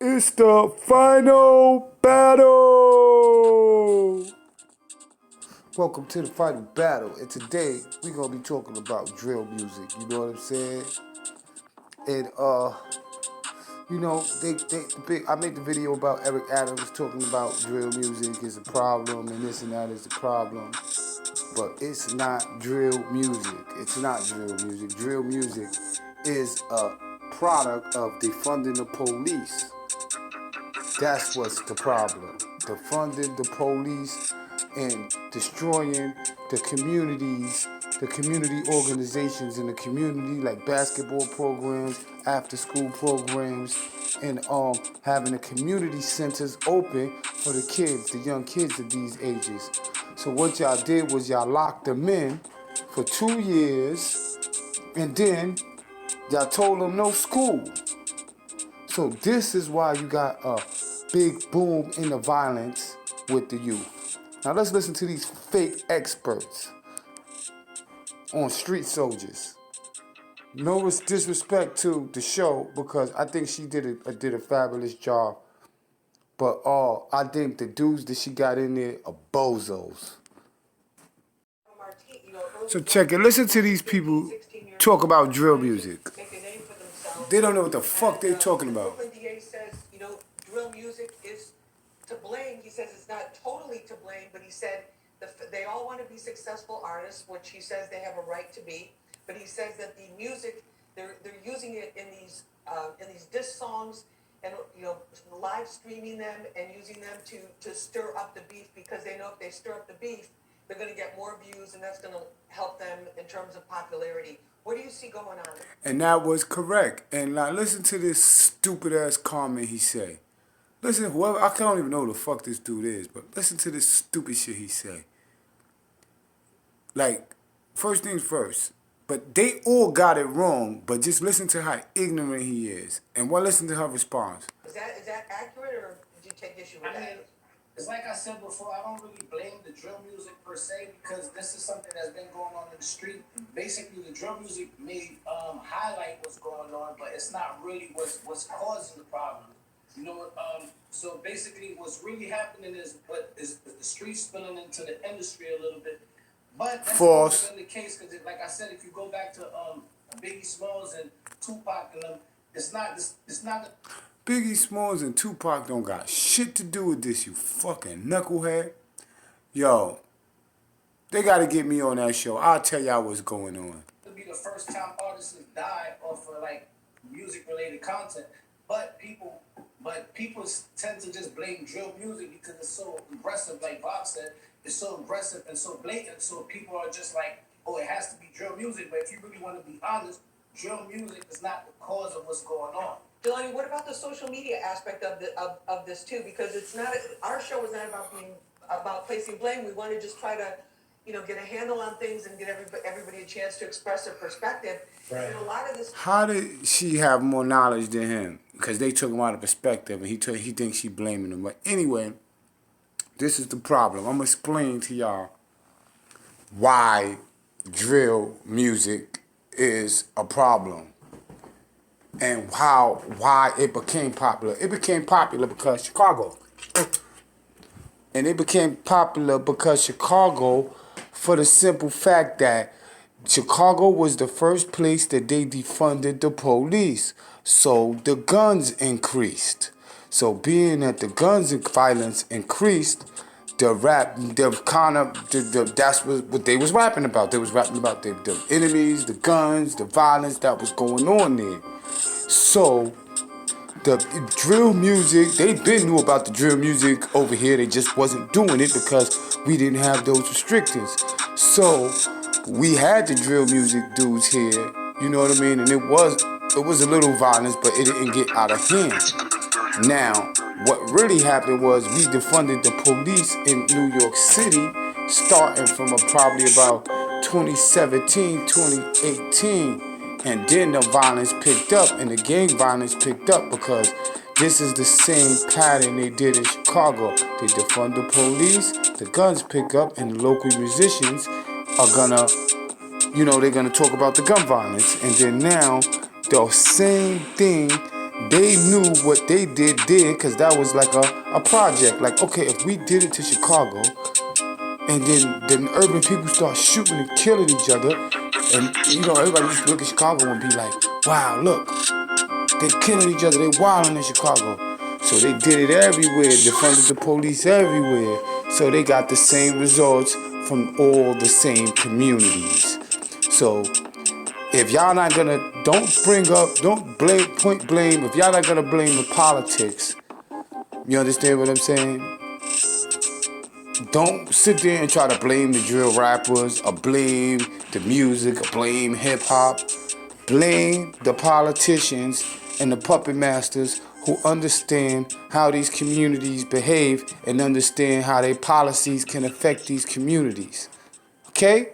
It's the final battle! Welcome to the final battle, and today we're gonna be talking about drill music, you know what I'm saying? And I made the video about Eric Adams talking about drill music is a problem and this and that is the problem. But it's not drill music. It's not drill music. Drill music is a product of defunding the police. That's what's the problem. Defunding the police and destroying the communities, the community organizations in the community, like basketball programs, after school programs, and having the community centers open for the kids, the young kids of these ages. So what y'all did was y'all locked them in for 2 years, and then y'all told them no school. So this is why you got a big boom in the violence with the youth. Now let's listen to these fake experts on Street Soldiers. No disrespect to the show because I think she did a fabulous job. But I think the dudes that she got in there are bozos. So check it. Listen to these people talk about drill music. They don't know what the fuck they're talking about. Brooklyn DA says, drill music is to blame. He says it's not totally to blame, but he said they all want to be successful artists, which he says they have a right to be. But he says that the music they're using it in these diss songs and live streaming them and using them to stir up the beef because they know if they stir up the beef, they're going to get more views and that's going to help them in terms of popularity. What do you see going on? And that was correct. And now listen to this stupid ass comment he say. Listen, whoever, I don't even know who the fuck this dude is, but listen to this stupid shit he say. Like, first things first, but they all got it wrong, but just listen to how ignorant he is. And listen to her response. Is that accurate, or did you take issue with that? It's like I said before, I don't really blame the drill music per se because this is something that's been going on in the street. Basically, the drill music may highlight what's going on, but it's not really what's causing the problem. So basically, what's really happening is the streets spilling into the industry a little bit. But that's false. Been the case because, like I said, if you go back to Biggie Smalls and Tupac and them, it's not. Biggie Smalls and Tupac don't got shit to do with this, you fucking knucklehead. Yo, they gotta get me on that show. I'll tell y'all what's going on. It'll be the first time artists have died off of music related content. But people tend to just blame drill music because it's so aggressive, like Bob said. It's so aggressive and so blatant, so people are just like, oh, it has to be drill music. But if you really want to be honest, drill music is not the cause of what's going on. Delaney, what about the social media aspect of this too? Because it's not our show is not about placing blame. We want to just try to, get a handle on things and get everybody a chance to express their perspective. Right. And a lot of this. How did she have more knowledge than him? Because they took him out of perspective, and he thinks she blaming him. But anyway, this is the problem. I'm gonna explain to y'all why drill music is a problem. And why it became popular. It became popular because Chicago. And it became popular because Chicago, for the simple fact that Chicago was the first place that they defunded the police. So the guns increased. So being that the guns and violence increased, that's what they was rapping about. They was rapping about the enemies, the guns, the violence that was going on there. So, the drill music, they been knew about the drill music over here. They just wasn't doing it because we didn't have those restrictions. So, we had the drill music dudes here, you know what I mean? And it was a little violence, but it didn't get out of hand. Now, what really happened was we defunded the police in New York City, starting from probably about 2017, 2018. And then the violence picked up, and the gang violence picked up because this is the same pattern they did in Chicago. They defund the police, the guns pick up, and the local musicians are gonna, they're gonna talk about the gun violence. And then now, the same thing they knew what they did because that was like a project. Like, okay, if we did it to Chicago, and then the urban people start shooting and killing each other, and everybody used to look at Chicago and be like, wow, look, they're killing each other, they wilding in Chicago. So they did it everywhere, defunded the police everywhere. So they got the same results from all the same communities. So if y'all not gonna, don't point blame, if y'all not gonna blame the politics, you understand what I'm saying? Don't sit there and try to blame the drill rappers, or blame the music, or blame hip hop. Blame the politicians and the puppet masters who understand how these communities behave and understand how their policies can affect these communities. Okay?